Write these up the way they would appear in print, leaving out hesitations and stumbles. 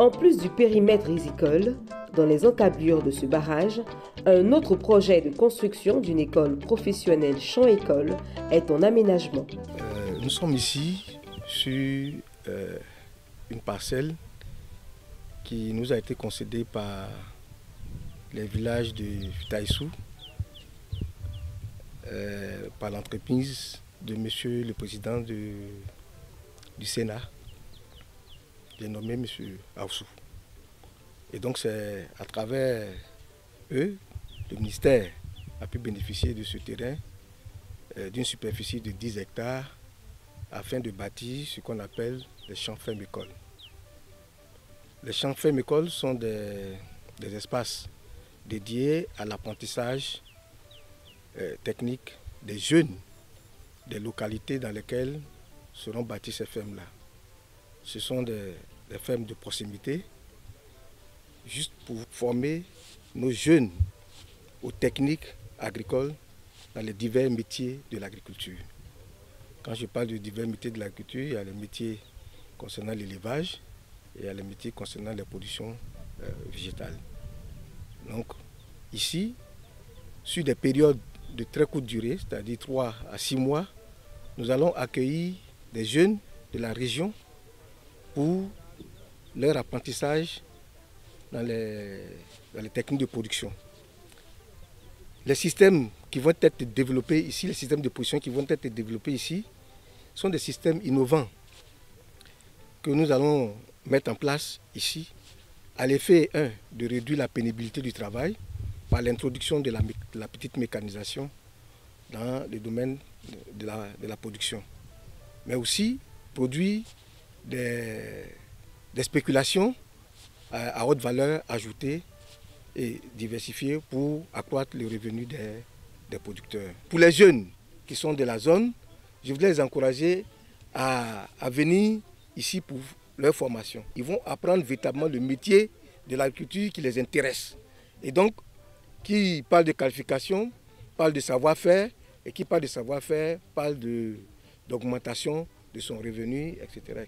En plus du périmètre risicole, dans les encablures de ce barrage, un autre projet de construction d'une école professionnelle champ-école est en aménagement. Nous sommes ici sur une parcelle qui nous a été concédée par les villages de Taïsou, par l'entreprise de Monsieur le Président du Sénat, j'ai nommé Monsieur Aoussou. Et donc c'est à travers eux, le ministère a pu bénéficier de ce terrain d'une superficie de 10 hectares afin de bâtir ce qu'on appelle les champs fermes-écoles. Les champs fermes-écoles sont des espaces dédiés à l'apprentissage technique des jeunes des localités dans lesquelles seront bâties ces fermes-là. Ce sont des fermes de proximité, juste pour former nos jeunes aux techniques agricoles dans les divers métiers de l'agriculture. Quand je parle de divers métiers de l'agriculture, il y a les métiers concernant l'élevage et il y a les métiers concernant la production végétale. Donc ici, sur des périodes de très courte durée, c'est-à-dire 3 à 6 mois, nous allons accueillir des jeunes de la région pour leur apprentissage dans les techniques de production. Les systèmes qui vont être développés ici, les systèmes de production qui vont être développés ici, sont des systèmes innovants que nous allons mettre en place ici, à l'effet, de réduire la pénibilité du travail par l'introduction de la petite mécanisation dans le domaine de la production, mais aussi produire des spéculations à haute valeur ajoutée et diversifiées pour accroître le revenu des producteurs. Pour les jeunes qui sont de la zone, je voudrais les encourager à venir ici pour leur formation. Ils vont apprendre véritablement le métier de l'agriculture qui les intéresse. Et donc, qui parle de qualification, parle de savoir-faire, et qui parle de savoir-faire, parle d'augmentation de son revenu, etc., etc.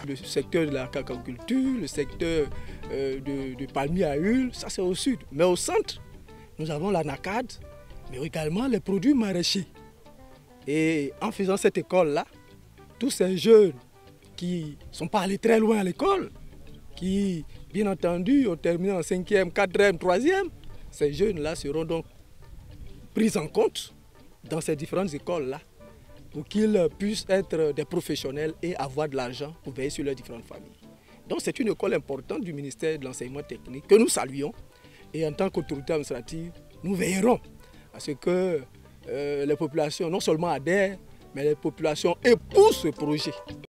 Le secteur de la cacaculture, le secteur de palmier à huile, ça c'est au sud. Mais au centre, nous avons la NACAD, mais également les produits maraîchers. Et en faisant cette école-là, tous ces jeunes qui ne sont pas allés très loin à l'école, qui, bien entendu, ont terminé en 5e, 4e, 3e, ces jeunes-là seront donc pris en compte dans ces différentes écoles-là pour qu'ils puissent être des professionnels et avoir de l'argent pour veiller sur leurs différentes familles. Donc c'est une école importante du ministère de l'enseignement technique que nous saluons et en tant qu'autorité administrative, nous veillerons à ce que les populations non seulement adhèrent, mais les populations épousent ce projet.